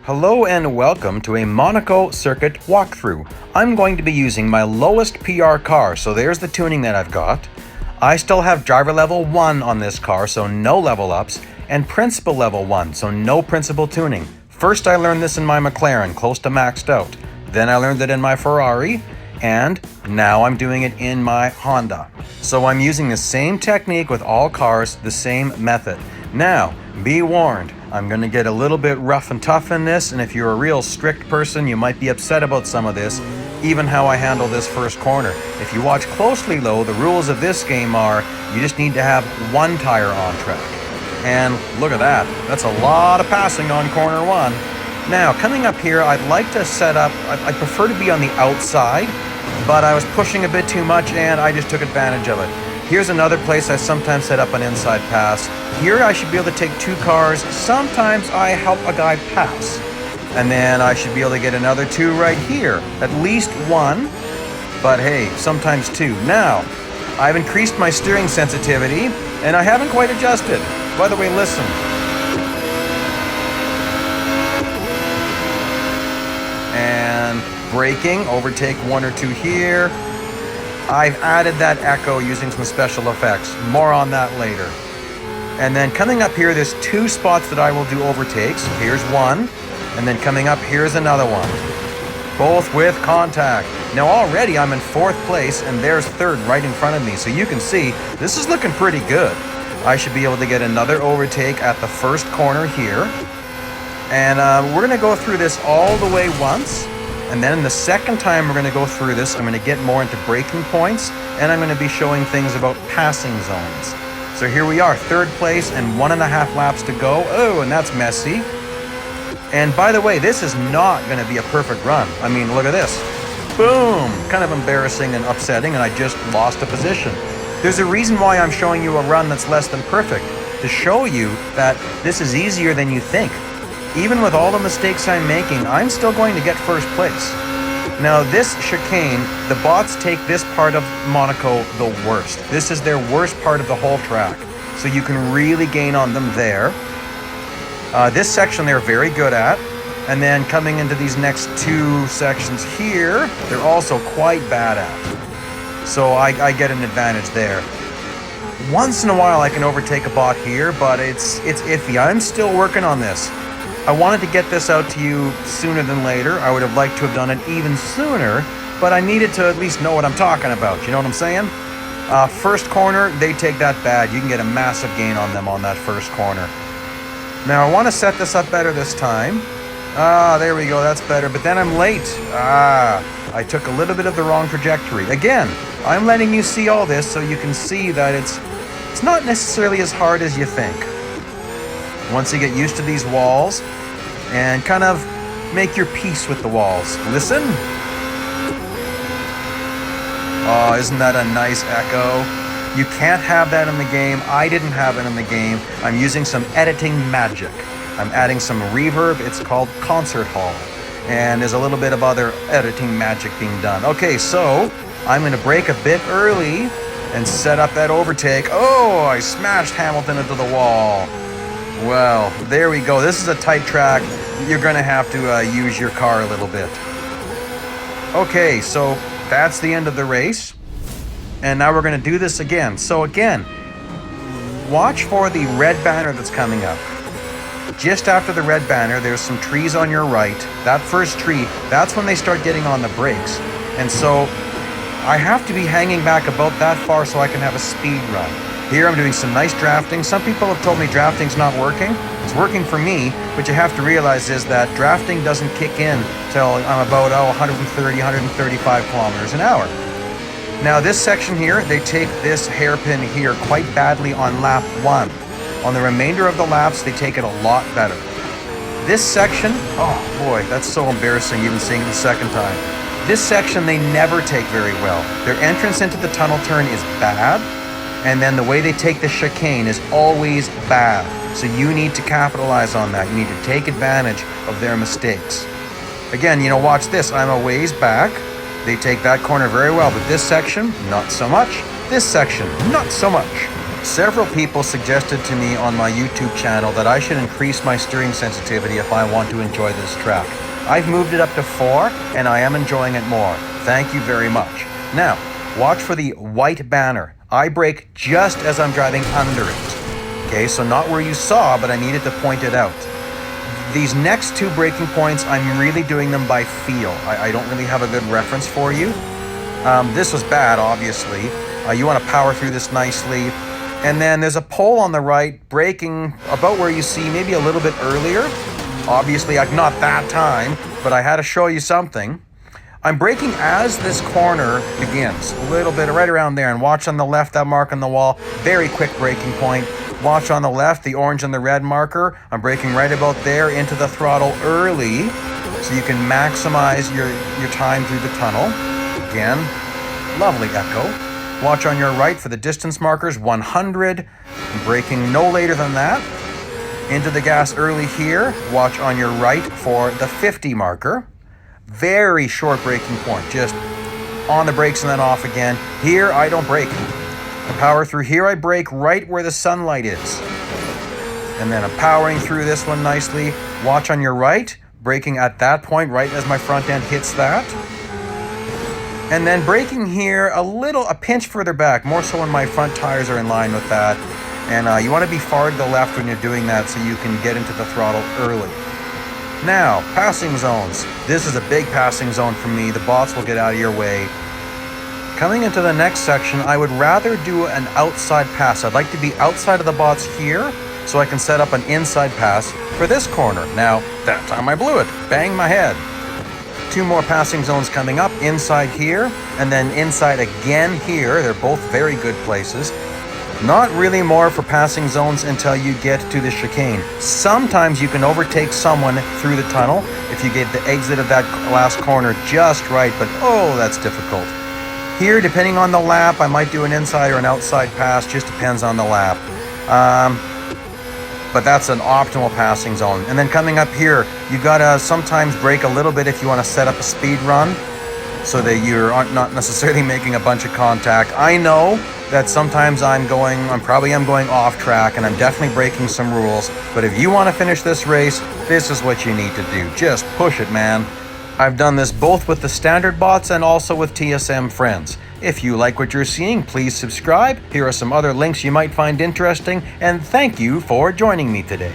Hello and welcome to a Monaco circuit walkthrough. I'm going to be using my lowest PR car, so there's the tuning that I've got. I still have driver level 1 on this car, so no level ups, and principal level 1, so no principal tuning. First I learned this in my McLaren, close to maxed out. Then I learned it in my Ferrari, and now I'm doing it in my Honda. So I'm using the same technique with all cars, the same method. Now, be warned, I'm going to get a little bit rough and tough in this, and if you're a real strict person, you might be upset about some of this, even how I handle this first corner. If you watch closely though, the rules of this game are, you just need to have one tire on track. And look at that, that's a lot of passing on corner 1. Now, coming up here, I'd like to set up, I prefer to be on the outside, but I was pushing a bit too much and I just took advantage of it. Here's another place I sometimes set up an inside pass. Here I should be able to take 2 cars. Sometimes I help a guy pass. And then I should be able to get another 2 right here. At least 1, but hey, sometimes 2. Now, I've increased my steering sensitivity and I haven't quite adjusted. By the way, listen. And braking, overtake 1 or 2 here. I've added that echo using some special effects. More on that later. And then coming up here, there's 2 spots that I will do overtakes. Here's 1, and then coming up, here's another one. Both with contact. Now already I'm in 4th place, and there's 3rd right in front of me. So you can see, this is looking pretty good. I should be able to get another overtake at the first corner here. And we're gonna go through this all the way once. And then the second time we're going to go through this, I'm going to get more into braking points, and I'm going to be showing things about passing zones. So here we are, 3rd place and 1.5 laps to go. Oh, and that's messy. And by the way, this is not going to be a perfect run. I mean, look at this. Boom! Kind of embarrassing and upsetting, and I just lost a position. There's a reason why I'm showing you a run that's less than perfect, to show you that this is easier than you think. Even with all the mistakes I'm making, I'm still going to get 1st place. Now this chicane, the bots take this part of Monaco the worst. This is their worst part of the whole track. So you can really gain on them there. This section they're very good at. And then coming into these next 2 sections here, they're also quite bad at. So I get an advantage there. Once in a while I can overtake a bot here, but it's iffy. I'm still working on this. I wanted to get this out to you sooner than later. I would have liked to have done it even sooner, but I needed to at least know what I'm talking about. You know what I'm saying? First corner, they take that bad. You can get a massive gain on them on that first corner. Now, I want to set this up better this time. There we go. That's better. But then I'm late. I took a little bit of the wrong trajectory. Again, I'm letting you see all this so you can see that it's not necessarily as hard as you think. Once you get used to these walls and kind of make your peace with the walls. Listen. Oh, isn't that a nice echo? You can't have that in the game. I didn't have it in the game. I'm using some editing magic. I'm adding some reverb. It's called Concert Hall. And there's a little bit of other editing magic being done. Okay, so I'm going to brake a bit early and set up that overtake. Oh, I smashed Hamilton into the wall. Well, there we go. This is a tight track. You're going to have to use your car a little bit. Okay, so that's the end of the race. And now we're going to do this again. So again, watch for the red banner that's coming up. Just after the red banner, there's some trees on your right. That first tree, that's when they start getting on the brakes. And so I have to be hanging back about that far so I can have a speed run. Here I'm doing some nice drafting. Some people have told me drafting's not working. It's working for me, but you have to realize is that drafting doesn't kick in till I'm about 130, 135 kilometers an hour. Now this section here, they take this hairpin here quite badly on lap 1. On the remainder of the laps, they take it a lot better. This section, oh boy, that's so embarrassing even seeing it the second time. This section they never take very well. Their entrance into the tunnel turn is bad. And then the way they take the chicane is always bad. So you need to capitalize on that. You need to take advantage of their mistakes. Again, you know, watch this. I'm a ways back. They take that corner very well, but this section, not so much. This section, not so much. Several people suggested to me on my YouTube channel that I should increase my steering sensitivity if I want to enjoy this track. I've moved it up to 4 and I am enjoying it more. Thank you very much. Now, watch for the white banner. I brake just as I'm driving under it. Okay, so not where you saw, but I needed to point it out. These next 2 braking points, I'm really doing them by feel. I don't really have a good reference for you. This was bad, obviously. You want to power through this nicely. And then there's a pole on the right, braking about where you see, maybe a little bit earlier. Obviously, not that time, but I had to show you something. I'm braking as this corner begins, a little bit right around there. And watch on the left, that mark on the wall, very quick braking point. Watch on the left, the orange and the red marker. I'm braking right about there into the throttle early, so you can maximize your time through the tunnel. Again, lovely echo. Watch on your right for the distance markers, 100. I'm braking no later than that. Into the gas early here. Watch on your right for the 50 marker. Very short braking point, just on the brakes and then off again. Here, I don't brake. I power through here, I brake right where the sunlight is. And then I'm powering through this one nicely. Watch on your right, braking at that point, right as my front end hits that. And then braking here a pinch further back, more so when my front tires are in line with that. And you want to be far to the left when you're doing that so you can get into the throttle early. Now, passing zones. This is a big passing zone for me. The bots will get out of your way. Coming into the next section, I would rather do an outside pass. I'd like to be outside of the bots here so I can set up an inside pass for this corner. Now, that time I blew it. Bang my head. 2 more passing zones coming up, inside here, and then inside again here. They're both very good places. Not really more for passing zones until you get to the chicane. Sometimes you can overtake someone through the tunnel if you get the exit of that last corner just right, but oh, that's difficult. Here, depending on the lap, I might do an inside or an outside pass, just depends on the lap. But that's an optimal passing zone. And then coming up here, you gotta sometimes brake a little bit if you want to set up a speed run so that you're not necessarily making a bunch of contact. I know that sometimes I'm going off track and I'm definitely breaking some rules, but if you want to finish this race, this is what you need to do. Just push it, man. I've done this both with the standard bots and also with TSM friends. If you like what you're seeing, please subscribe. Here are some other links you might find interesting, and thank you for joining me today.